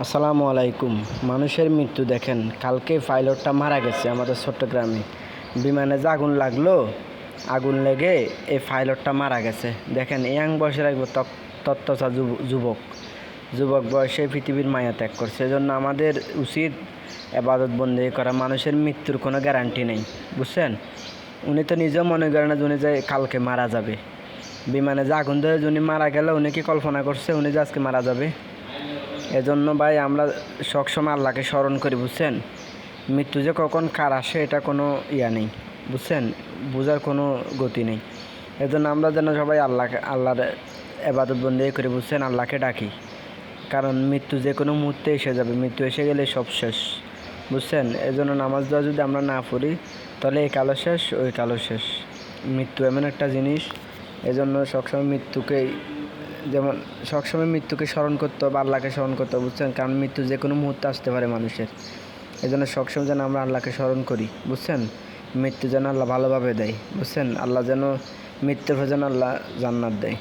আসসালামু আলাইকুম। মানুষের মৃত্যু দেখেন, কালকে পাইলটটা মারা গেছে আমাদের চট্টগ্রামে। বিমানে যে আগুন লাগলো, আগুন লেগে এই পাইলটটা মারা গেছে। দেখেন, ইয়াং বয়সের এক তত্ত্বচা যুবক যুবক বয়সে পৃথিবীর মায়া ত্যাগ করছে। এজন্য আমাদের উচিত ইবাদত বন্দেগী করা। মানুষের মৃত্যুর কোনো গ্যারান্টি নেই, বুঝছেন। উনি তো নিজেও মনে করেন না উনি যে কালকে মারা যাবে। বিমানে যে আগুন ধরে উনি মারা গেল, উনি কি কল্পনা করছে উনি যে আজকে মারা যাবে? এজন্য ভাই আমরা সবসময় আল্লাহকে স্মরণ করি, বুঝছেন। মৃত্যু যে কখন কার আসে এটা কোনো নেই, বুঝছেন, বোঝার কোনো গতি নেই। এজন্য আমরা যেন সবাই আল্লাহর ইবাদত বন্দেগী করি, বুঝছেন, আল্লাহকে ডাকি। কারণ মৃত্যু যে কোনো মুহূর্তে এসে যাবে, মৃত্যু এসে গেলে সব শেষ, বুঝছেন। এজন্য নামাজ দেওয়া যদি আমরা না পড়ি তাহলে এই কালো শেষ, ওই কালো শেষ। মৃত্যু এমন একটা জিনিস, এজন্য সবসময় মৃত্যুকে স্মরণ করতে হবে, আল্লাহকে স্মরণ করতে হবে, বুঝছেন। কারণ মৃত্যু যে কোনো মুহূর্তে আসতে পারে মানুষের। এই জন্য সবসময় যেন আমরা আল্লাহকে স্মরণ করি, বুঝছেন। মৃত্যু যেন আল্লাহ ভালোভাবে দেয়, বুঝছেন। আল্লাহ যেন মৃত্যুর যেন আল্লাহ জান্নাত দেয়।